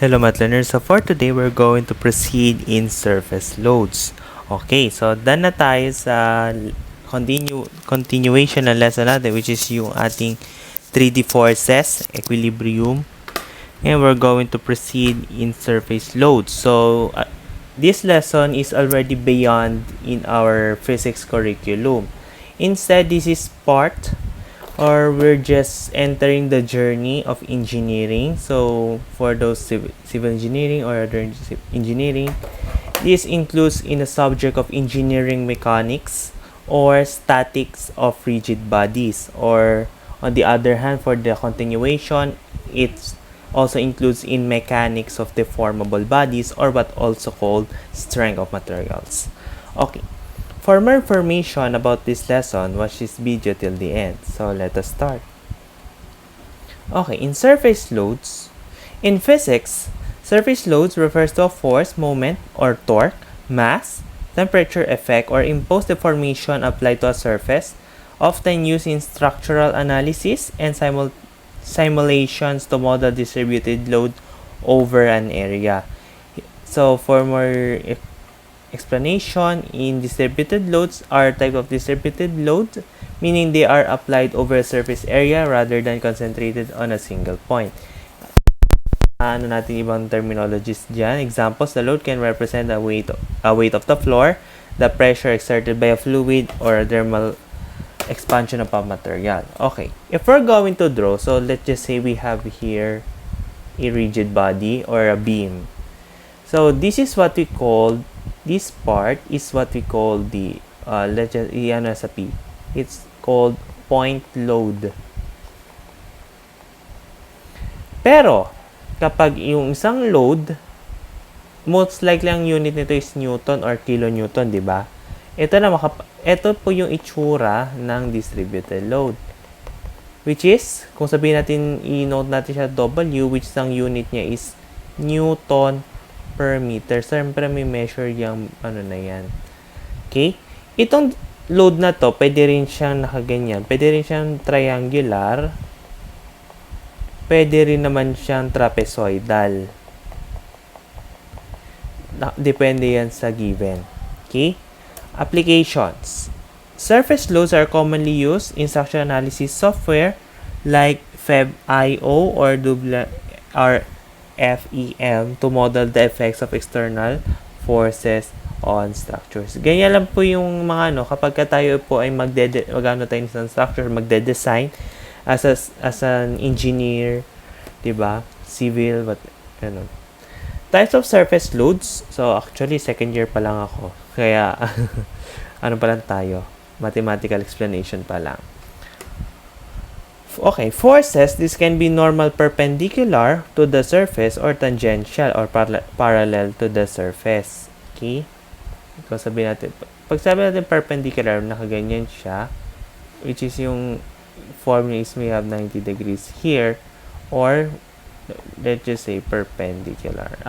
Hello math learners, so for today we're going to proceed in surface loads. Okay, so done na tayo sa continuation ng lesson natin, which is yung ating 3D forces, equilibrium, and we're going to proceed in surface loads. So this lesson is already beyond in our physics curriculum. Instead, this is part, or we're just entering the journey of engineering. So for those civil engineering or other engineering, this includes in the subject of engineering mechanics or statics of rigid bodies, or on the other hand, for the continuation, it also includes in mechanics of deformable bodies, or what also called strength of materials. Okay, for more information about this lesson, watch this video till the end. So let us start. Okay, in surface loads, in physics, surface loads refers to a force, moment, or torque, mass, temperature effect, or imposed deformation applied to a surface, often used in structural analysis and simulations to model distributed load over an area. So for more explanation, in distributed loads are type of distributed load, meaning they are applied over a surface area rather than concentrated on a single point. Ano natin ibang terminologies dyan? Examples, the load can represent a weight of the floor, the pressure exerted by a fluid, or a thermal expansion of a material. Okay, if we're going to draw, so let's just say we have here a rigid body or a beam. So this is what we call, this part is what we call the, let's just, iyan sa P. It's called point load. Pero, kapag yung isang load, most likely ang unit nito is Newton or kilonewton, di ba? Ito po yung itsura ng distributed load. Which is, kung sabihin natin, i-note natin siya W, which ang unit niya is Newton per meter. Siyempre may measure yung ano na yan. Okay? Itong load na to, pwede rin siyang nakaganyan. Pwede rin siyang triangular. Pwede rin naman siyang trapezoidal. Depende yan sa given. Okay? Applications. Surface loads are commonly used in structural analysis software like FEB-IO or FEM to model the effects of external forces on structures. Ganyan lang po yung mga kapag tayo po ay magano tayo ng structure, magde-design as an engineer, 'di ba? Civil, but ano. Types of surface loads. So actually second year pa lang ako. Kaya ano pa lang tayo? Mathematical explanation pa lang. Okay, forces, this can be normal perpendicular to the surface or tangential or parallel to the surface. Okay? Pag sabi natin perpendicular, nakaganyan siya, which is yung form is we have 90 degrees here, or let's just say perpendicular,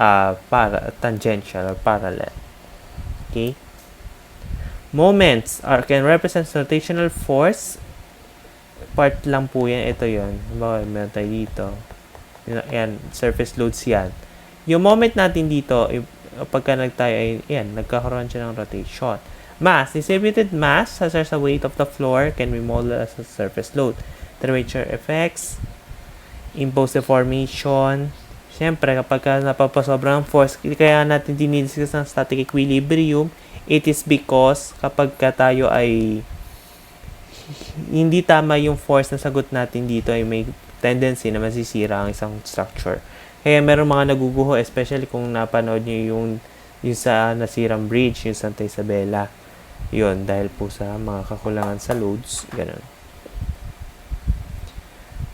tangential or parallel. Okay? Moments can represent rotational force. Part lang po yan. Ito yun. Meron tayo dito. Yan, surface loads yan. Yung moment natin dito, pagka tayo ay, yan, nagkakaroon siya ng rotation. Mass. Distributed mass, such as the weight of the floor, can be modeled as a surface load. Temperature effects, imposed deformation. Siyempre, kapag napapasobrang force, kaya natin dinidiscuss ng static equilibrium, it is because kapag tayo ay hindi tama yung force na sagot natin dito, ay may tendency na masisira ang isang structure. Kaya meron mga naguguho, especially kung napanood nyo yung sa nasirang bridge, yung Santa Isabela. Yun, dahil po sa mga kakulangan sa loads. Ganun.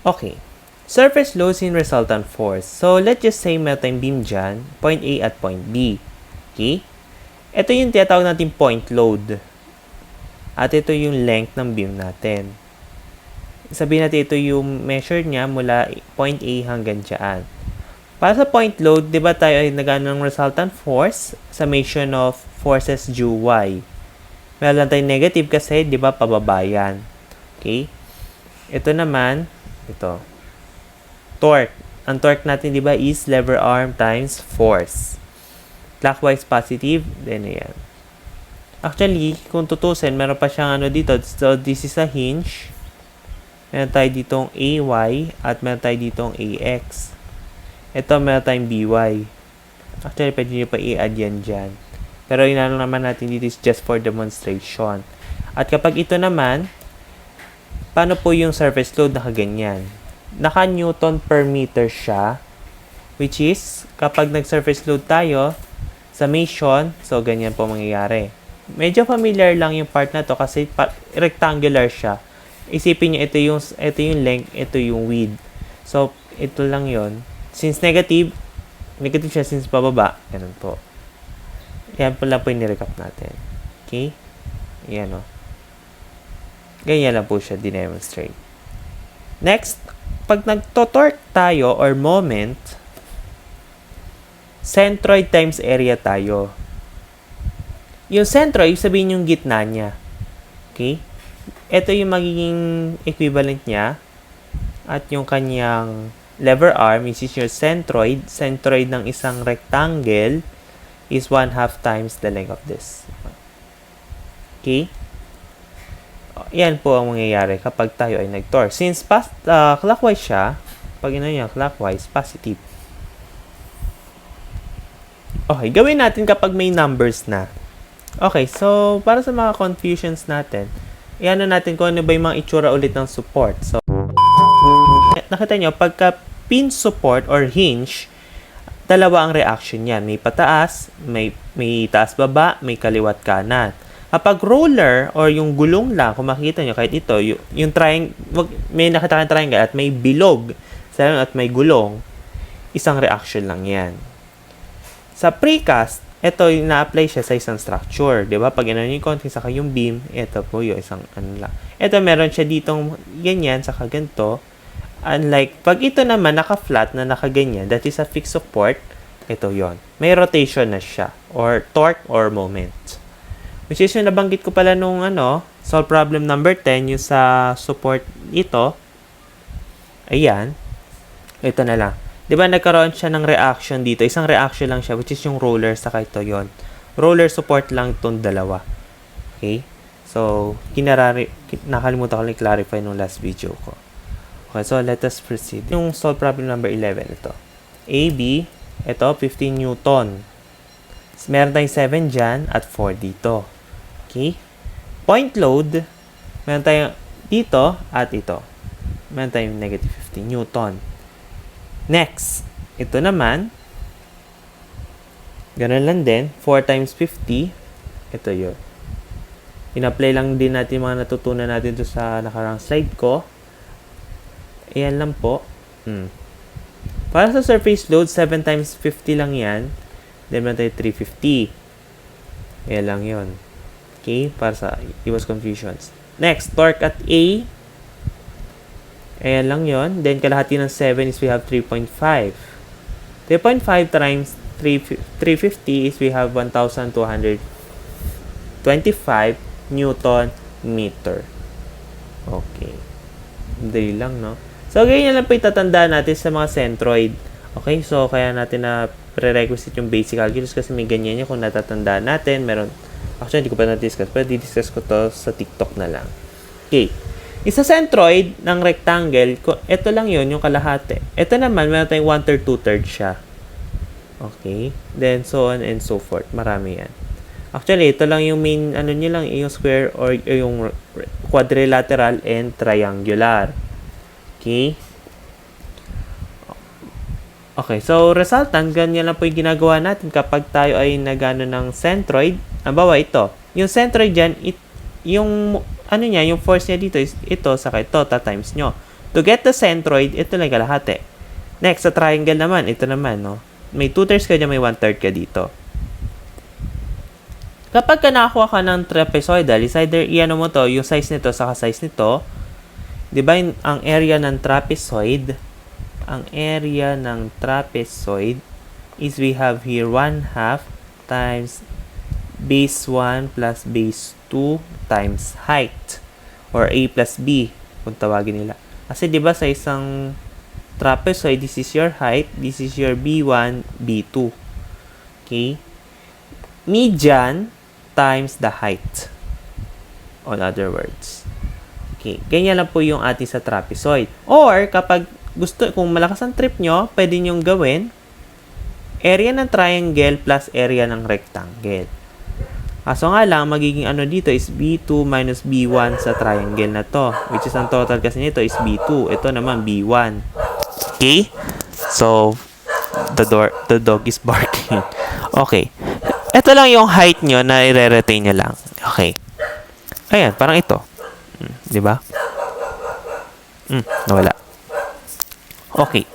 Okay. Surface loads in resultant force. So, let's just say may tayong beam dyan, point A at point B. Okay? Ito yung tinatawag natin point load. At ito yung length ng beam natin. Sabihin natin ito yung measure niya mula point A hanggang dyan. Para sa point load, di ba tayo ay nagano ng resultant force, summation of forces due Y. Meron lang tayong negative kasi, di ba, pababa yan. Okay? Ito naman, ito. Torque. ang torque natin, di ba, is lever arm times force. Clockwise positive, then ayan. Actually, kung tutusin, meron pa siyang ano dito. So, this is a hinge. Meron tayo ditong AY at meron tayo ditong AX. Ito, meron tayong BY. Actually, pwede nyo pa i-add yan dyan. Pero yun lang naman natin dito is just for demonstration. At kapag ito naman, paano po yung surface load nakaganyan? Naka-Newton per meter siya. Which is, kapag nag-surface load tayo, summation, so ganyan po mangyayari. Medyo familiar lang yung part na to kasi rectangular siya. Isipin nyo, ito yung length, ito yung width. So, ito lang yon. Since negative siya since pababa. Ganun po. Yan po lang po yung nirecap natin. Okay? Yan o. Ganyan lang po siya dinemonstrate. Next, pag nagtotorque tayo or moment, centroid times area tayo. Yung centroid, sabihin yung gitna niya. Okay? Ito yung magiging equivalent niya. At yung kanyang lever arm, is your centroid. Centroid ng isang rectangle is 1/2 times the length of this. Okay? Yan po ang mangyayari kapag tayo ay nag-torque. Since clockwise siya, pag niya clockwise, positive. Okay, gawin natin kapag may numbers na. Okay, so para sa mga confusions natin, iano natin kung ano ba yung mga itsura ulit ng support. So, nakita nyo, pagka pin support or hinge, dalawa ang reaction yan. May pataas, may taas baba, may kaliwat kanan. Kapag roller or yung gulong lang, kung makikita nyo, kahit ito, yung triangle, may nakita kang triangle at may bilog at may gulong, isang reaction lang yan. Sa precast, ito yung na-apply siya sa isang structure. Diba? Pag ano yung konti, saka yung beam, ito po yung isang ano lang. Ito, meron siya ditong ganyan, saka ganito. Unlike, pag ito naman naka-flat na nakaganyan, that is a fixed support, ito yon. May rotation na siya, or torque or moment. Which is yung nabanggit ko pala nung solve problem number 10, yung sa support ito. Ayan. Ito na lang. Diba nagkaroon siya ng reaction dito? Isang reaction lang siya, which is yung roller, saka ito yon. Roller support lang itong dalawa. Okay? So, nakalimutan ko lang i-clarify nung last video ko. Okay, so let us proceed. Yung solve problem number 11, ito. AB, ito, 15 Newton. Meron tayong 7 dyan at 4 dito. Okay? Point load, meron tayong dito at ito. Meron tayong negative 15 Newton. Next, ito naman, ganun lang din, 4 times 50, ito yun. In-apply lang din natin mga natutunan natin to sa nakarang slide ko. Ayan lang po. Para sa surface load, 7 times 50 lang yan. Then, meron tayo 350. Ayan lang yun. Okay? Para sa iwas confusions. Next, torque at A. Ayan lang yun. Then, kalahati ng 7 is we have 3.5. 3.5 times 350 is we have 1,225 Newton meter. Okay. Dali lang, no? So, ganyan lang po itatandaan natin sa mga centroid. Okay? So, kaya natin na prerequisite yung basic calculus kasi may ganyan yun kung natatandaan natin. Meron, actually, hindi ko pa na-discuss. Pero di-discuss ko to sa TikTok na lang. Okay. Isa centroid ng rectangle, ito lang yun, yung kalahati. Ito naman, meron tayong 1/3, 2/3 siya. Okay? Then, so on and so forth. Marami yan. Actually, ito lang yung main, nyo lang, yung square or yung quadrilateral and triangular. Okay? Okay, so resultant, ganyan lang po yung ginagawa natin kapag tayo ay nagano ng centroid. Halimbawa, ito. Yung centroid dyan, yung yung force niya dito is ito, saka ito, times nyo. To get the centroid, ito lang kalahati. Next, sa triangle naman, ito naman, no? May 2/3 ka dyan, may 1/3 ka dito. Kapag nakakuha ka ng trapezoidal, is either mo to, yung size nito, saka size nito. Diba, ang area ng trapezoid, is we have here 1/2 times base 1 plus base 2 times height or A plus B kung tawagin nila. Kasi 'di ba sa isang trapezoid, this is your height, this is your B1, B2. Okay? Median times the height. In other words. Okay, ganyan lang po yung ating sa trapezoid. Or, kapag kung malakas ang trip nyo, pwede nyong gawin area ng triangle plus area ng rectangle. Kaso nga lang, magiging ano dito is B2 minus B1 sa triangle na to. Which is, ang total kasi nito is B2. Ito naman, B1. Okay? So, the dog is barking. Okay. Ito lang yung height nyo na i-retain nyo lang. Okay. Ayan, parang ito. Di ba? Nawala. Okay.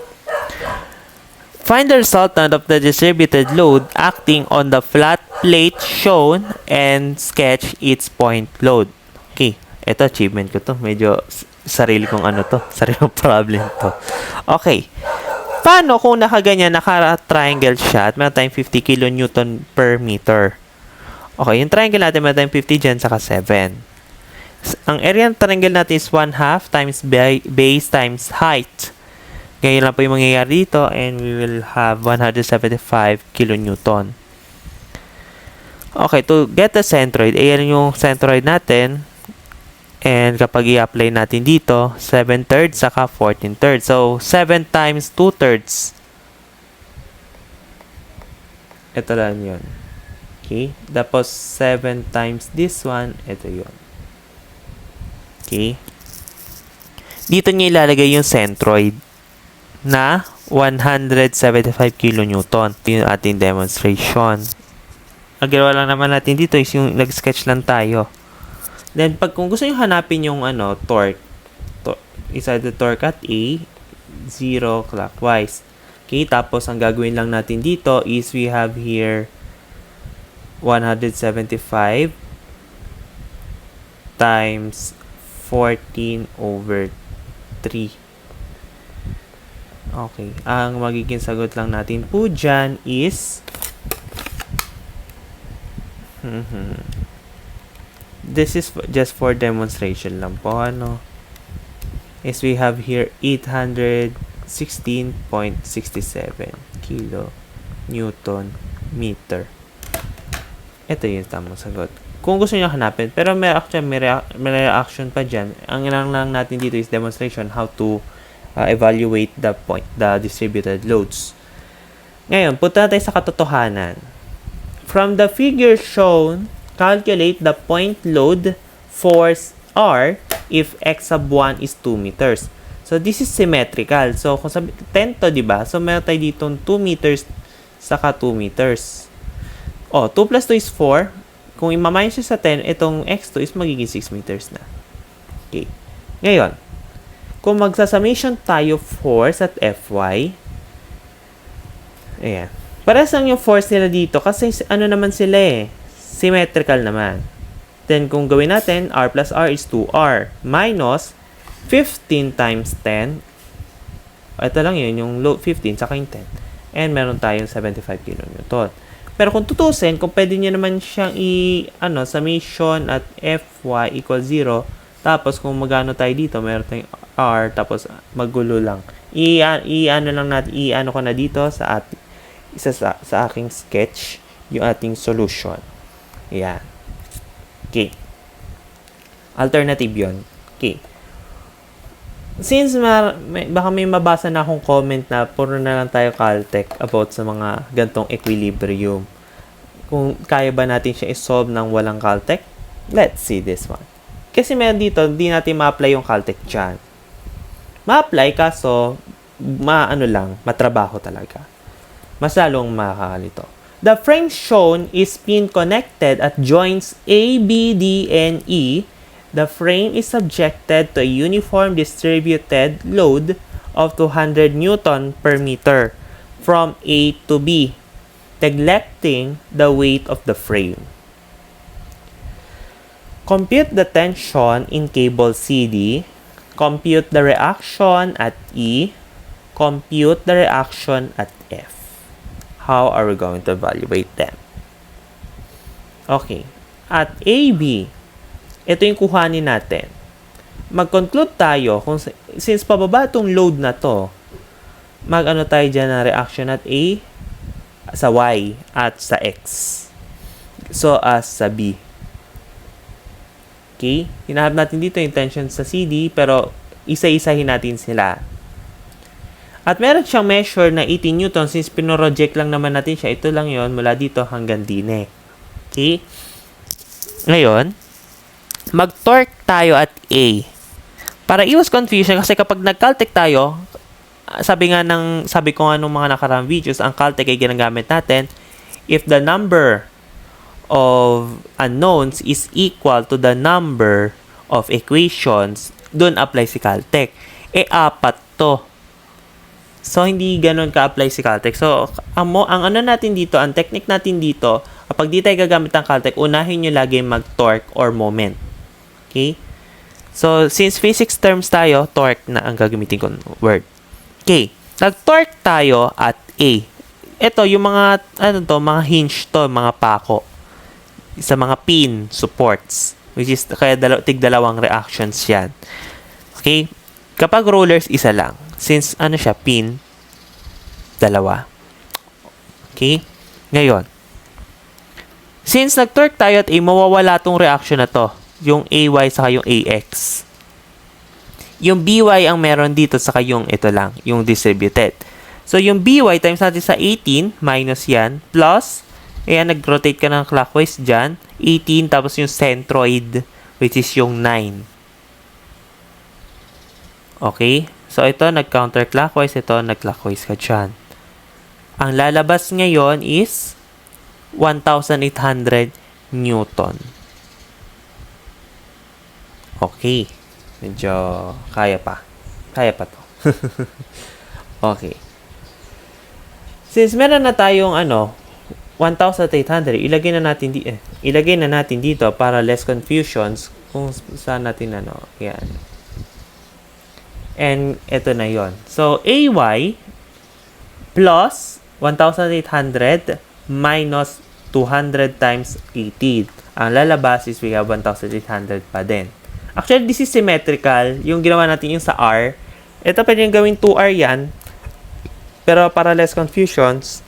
Find the resultant of the distributed load acting on the flat plate shown and sketch its point load. Okay. Ito, achievement ko to. Medyo sarili kong ano to. Sariling problem to. Okay. Paano kung nakaganyan, naka-triangle siya at meron tayong 50 kN per meter? Okay, yung triangle natin meron tayong 50 dyan, saka 7. Ang area ng triangle natin is 1/2 times base times height. Ganyan lang po yung mangyayari dito and we will have 175 kN. Okay, to get the centroid, ayan yung centroid natin. And kapag i-apply natin dito, 7/3 saka 14/3. So, 7 times 2/3. Ito lang yun. Okay? Tapos, 7 times this one, ito yun. Okay? Dito niya ilalagay yung centroid na 175 kN. Yung ating demonstration. Ang ginawa lang naman natin dito is yung nag-sketch lang tayo. Then, kung gusto nyo hanapin yung torque, is the torque at A, 0 clockwise. Okay, tapos ang gagawin lang natin dito is we have here 175 times 14/3. Okay, ang magiging sagot lang natin po dyan is this is just for demonstration lang po, is we have here 816.67 kilo Newton meter. Ito yung tamang sagot. Kung gusto niyo hanapin, pero may reaction pa dyan. Ang lang natin dito is demonstration how to evaluate the distributed loads. Ngayon, punta tayo sa katotohanan. From the figure shown, calculate the point load force R if x sub 1 is 2 meters. So, this is symmetrical. So, kung sabi, 10 to, diba? So, meron tayo dito 2 meters saka 2 meters. 2 plus 2 is 4. Kung i-minus sa 10, itong x2 is magiging 6 meters na. Okay. Ngayon, kung magsa-summation tayo force at Fy, ayan. Parehas lang yung force nila dito kasi ano naman sila symmetrical naman. Then, kung gawin natin, R plus R is 2R minus 15 times 10. Ito lang yun, yung load 15 saka yung 10. And meron tayong 75 kN. Pero kung tutusin, kung pwede nyo naman siyang summation at Fy equals 0, tapos kung magano tayo dito, meron tayong R, tapos magulo lang. Iano ko na dito sa aking sketch, yung ating solution. Ayan. Okay. Alternative yun. Okay. Since baka may mabasa na akong comment na puro na lang tayo Caltech about sa mga gantong equilibrium. Kung kaya ba natin siya i-solve ng walang Caltech? Let's see this one. Kasi meron dito, hindi natin ma-apply yung Caltech dyan. Ma-apply kaso, matrabaho talaga. Mas lalong makakalito. The frame shown is pin connected at joints A, B, D, and E. The frame is subjected to a uniform distributed load of 200 Newton per meter from A to B, neglecting the weight of the frame. Compute the tension in cable CD. Compute the reaction at E. Compute the reaction at F. How are we going to evaluate them? Okay. At AB, ito yung kuhanin natin. Mag-conclude tayo, since pababa itong load na to, mag-ano tayo dyan na reaction at A sa Y at sa X. So, as sa B. Okay? Hinahanap natin dito yung tension sa CD, pero isa-isahin natin sila. At meron siyang measure na 18 Newton since pinoroject lang naman natin siya. Ito lang yon mula dito hanggang dine. Okay? Ngayon, mag-torque tayo at A. Para iwas confusion, kasi kapag nag-Caltech tayo, sabi ko nga nung mga nakaraang videos, ang Caltech ay ginagamit natin if the number of unknowns is equal to the number of equations, doon apply si Caltech. Apat to. So, hindi ganun ka-apply si Caltech. So, ang ano natin dito, ang technique natin dito, kapag di tayo gagamit ng Caltech, unahin nyo lagi mag-torque or moment. Okay? So, since physics terms tayo, torque na ang gagamitin kong word. Okay. Nag-torque tayo at A. Ito, yung mga, mga hinge to, mga pako. Sa mga pin supports. Which is, kaya tig-dalawang reactions yan. Okay? Kapag rollers, isa lang. Since, siya, pin, dalawa. Okay? Ngayon, since nag-torque tayo at A, mawawala tong reaction na to. Yung AY saka yung AX. Yung BY ang meron dito saka yung ito lang, yung distributed. So, yung BY times natin sa 18, minus yan, plus, ayan, nag-rotate ka ng clockwise dyan, 18, tapos yung centroid, which is yung 9. Okay? So, ito, nag-counterclockwise, ito, nag-clockwise ka dyan. Ang lalabas ngayon is 1,800 Newton. Okay. Medyo kaya pa. Kaya pa to. Okay. Since meron na tayong 1,800, ilagay na natin dito para less confusions kung saan natin yan. And ito na yon. So AY plus 1,800 minus 200 times 18. Ang lalabas is we have 1,800 pa din. Actually, this is symmetrical. Yung ginawa natin yung sa R. Ito pwede yung gawin 2R yan. Pero para less confusions,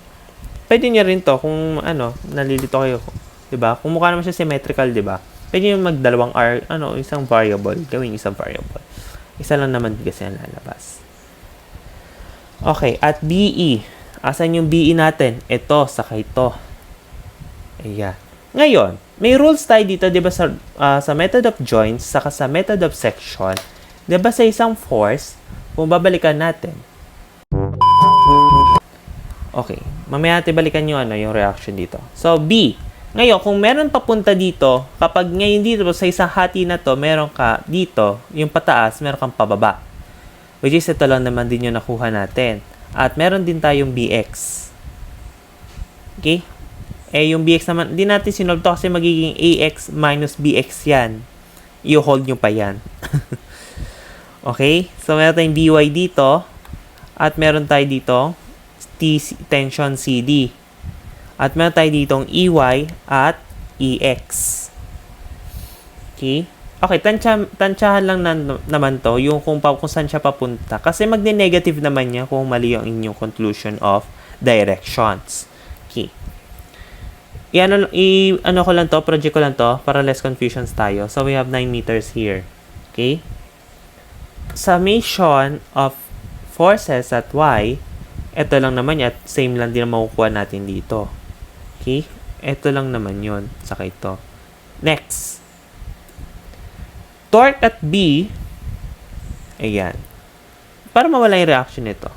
pwede nyo rin to kung nalilito kayo. Diba? Kung mukha naman siya symmetrical, diba? Pwede nyo magdalawang R, isang variable. Gawin isang variable. Isa lang naman kasi ang lalabas. Okay, at BE. Asan yung BE natin? Ito, saka ito. Ayan. Ngayon, may rules tayo dito, di ba, sa method of joints, saka sa method of section. Di ba, sa isang force, kung babalikan natin. Okay, mamaya natin balikan yung reaction dito. So, B. Ngayon, kung meron papunta dito, kapag ngayon dito, sa isang hati na to, meron ka dito, yung pataas, meron kang pababa. Which is, ito lang naman din yung nakuha natin. At meron din tayong BX. Okay? Yung BX naman, hindi natin sinolve to kasi magiging AX minus BX yan. I-hold nyo pa yan. Okay? So, meron tayong BY dito. At meron tayo dito tension CD. At meron tayo ditong EY at EX. Okay? Okay, tansyahan lang naman to yung kung saan siya papunta. Kasi magne-negative naman niya kung mali yung inyong conclusion of directions. Okay. Project ko lang to para less confusions tayo. So, we have 9 meters here. Okay? Summation of forces at Y, ito lang naman at same lang din ang makukuha natin dito. Okay? Ito lang naman yun. Saka ito. Next. Torque at B, ayan. Para mawala yung reaction nito.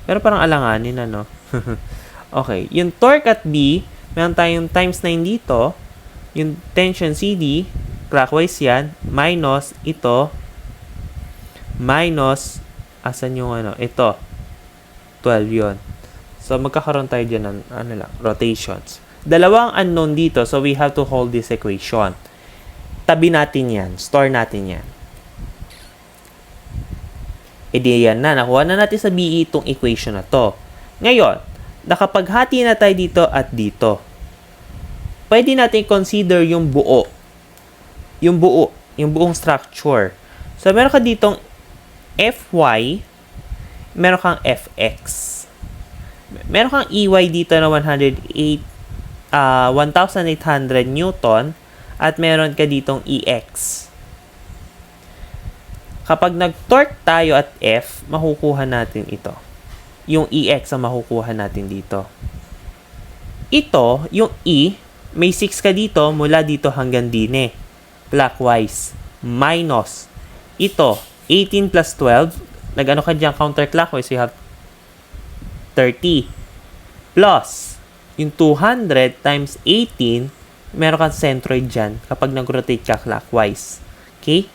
Pero parang alanganin, Okay. Yung torque at B, meron tayong times 9 dito. Yung tension CD, clockwise yan, minus ito, minus, asan yung ito, 12 yon. So, magkakaroon tayo dyan ng, rotations. Dalawang unknown dito, so we have to hold this equation. Tabi natin yan, store natin yan. E di yan na, nakuha na natin sa BE itong equation na to. Ngayon, nakapaghati na tayo dito at dito. Pwede natin consider yung buo. Yung buong structure. So, meron ka ditong FY, meron kang FX. Meron kang EY dito na 1,800 Newton at meron ka ditong EX. Kapag nag-torque tayo at F, makukuha natin ito. Yung EX ang makukuha natin dito. Ito, yung E, may 6 ka dito mula dito hanggang dine. Clockwise. Minus. Ito, 18 plus 12. Nag-ano ka dyan counterclockwise, you have 30. Plus, yung 200 times 18, meron kang centroid dyan kapag nag-rotate ka clockwise. Okay?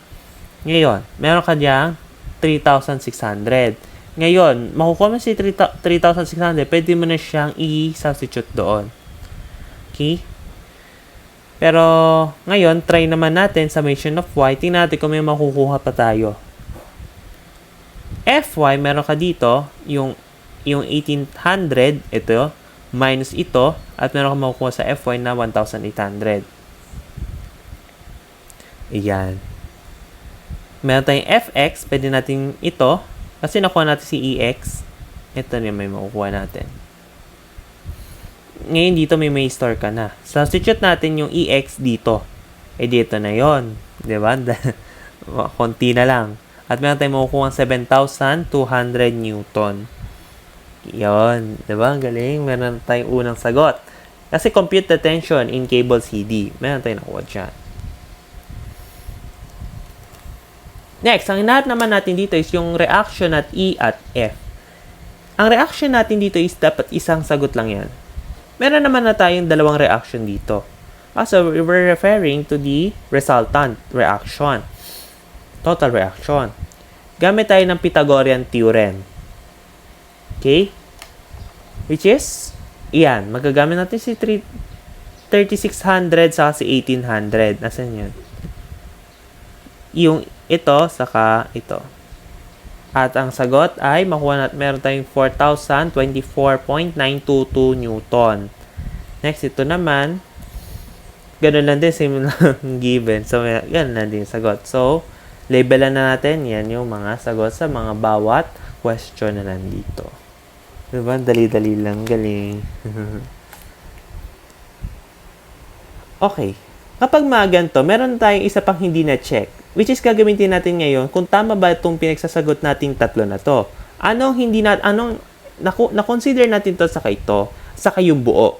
Ngayon, meron ka dyan 3,600. Ngayon, makukuha mo si 3,600, pwede mo na siyang i-substitute doon. Okay? Pero, ngayon, try naman natin summation of y. Tingnan natin kung may makukuha pa tayo. Fy, meron ka dito, yung 1,800, ito, minus ito, at meron ka makukuha sa Fy na 1,800. Ayan. Meron tayong Fx, pwede natin ito, kasi nakuha natin si Ex. Ito na may makukuha natin. Ngayon dito may store ka na. Substitute natin yung Ex dito. Dito na yon, di ba? Konti na lang. At meron tayong makukuha 7,200 Newton. Yon, di ba? Galing. Meron tayong unang sagot. Kasi compute the tension in cable CD. Meron tayong nakuha dyan. Next, ang hinahanap naman natin dito is yung reaction at E at F. Ang reaction natin dito is dapat isang sagot lang yan. Meron naman na tayong dalawang reaction dito. So, we're referring to the resultant reaction. Total reaction. Gamit tayo ng Pythagorean theorem. Okay? Which is, yan. Magagamit natin si 3,600 saka si 1,800. Nasaan yun? Yung ito, saka ito. At ang sagot ay, makuha natin, meron tayong 4,024.922 Newton. Next, ito naman, ganun lang din, same lang given. So, ganun lang din yung sagot. So, labelan na natin, yan yung mga sagot sa mga bawat question na nandito. Diba? Dali-dali lang. Galing. Okay. Kapag mga ganito, meron tayong isa pang hindi na-check. Which is gagamitin natin ngayon kung tama ba itong pinagsasagot nating tatlo na to. Na-consider natin to saka ito, saka yung buo.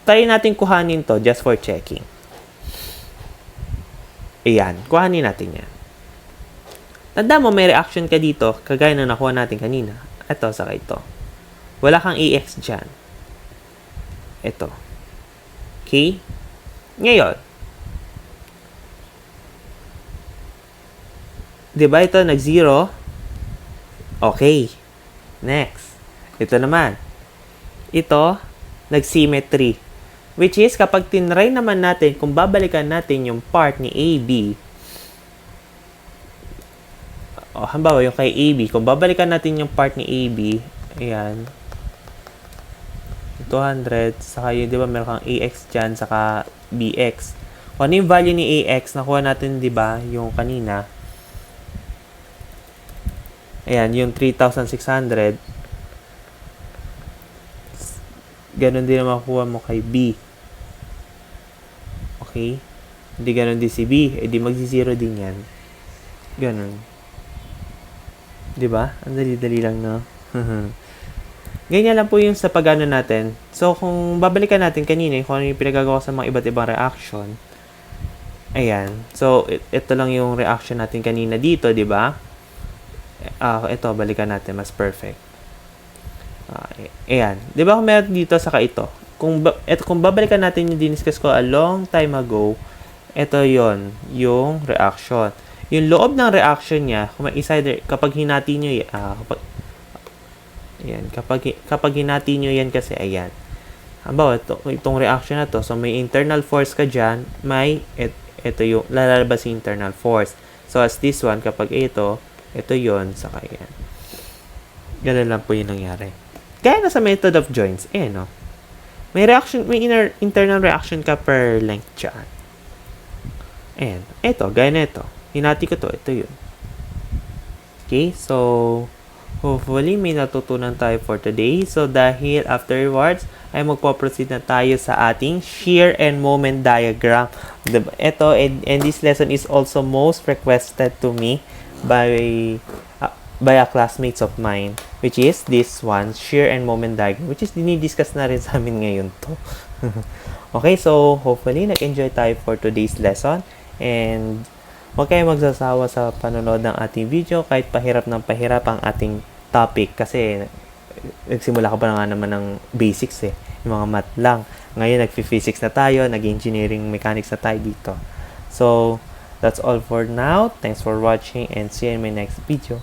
Try natin kuhanin to just for checking. Ayan, kuhanin natin yan. Tanda mo, may reaction ka dito, kagaya na nakuha natin kanina. Ito, saka ito. Wala kang EX dyan. Ito. Okay? Ngayon, diba ito nag-0? Okay. Next. Ito naman. Ito, nag-symmetry. Which is, kapag tinry naman natin, kung babalikan natin yung part ni AB, halimbawa yung kay AB, kung babalikan natin yung part ni AB, ayan, 200, saka yun, di ba, meron kang AX dyan, saka BX. Kung ano yung value ni AX, nakuha natin, di ba, yung kanina, ayan, yung 3,600, ganun din na makuha mo kay B. Okay? Hindi ganun din si B, di magsi-0 din yan. Ganun. Di ba? Ang dali-dali lang, no? Ganyan lang po yung sa pagano natin. So, kung babalikan natin kanina, kung ano yung pinagagawa sa mga iba't ibang reaction, ayan. So, ito lang yung reaction natin kanina dito, di ba? Ito, balikan natin. Mas perfect. Ayan. Di ba kung meron dito, saka ito. Kung babalikan natin yung diniscuss ko a long time ago, ito yon yung reaction. Yung loob ng reaction niya, kung kapag hinati nyo, kapag hinati nyo yan kasi, ayan. Halimbawa, itong reaction na to, so may internal force ka dyan, ito yung lalabas yung internal force. So, as this one, kapag ito yon saka yan. Ganun lang po yung nangyari. Kaya na sa method of joints, no? May internal reaction ka per length dyan. Ayan. Ito, gaya na ito. Hinati ko to, ito yun. Okay, so, Hopefully, may natutunan tayo for today. So, dahil afterwards, ay magpo-proceed na tayo sa ating shear and moment diagram. Diba? Ito, and this lesson is also most requested to me by a classmates of mine, which is this one, shear and moment diagram, which is dinidiscuss na rin sa amin ngayon to. Okay, so hopefully, nag-enjoy tayo for today's lesson. And huwag kayo magsasawa sa panonood ng ating video kahit pahirap ng pahirap ang ating topic kasi nagsimula ka pa nga naman ng basics yung mga math lang. Ngayon nag-physics na tayo, nag-engineering mechanics na tayo dito. So, that's all for now. Thanks for watching and see you in my next video.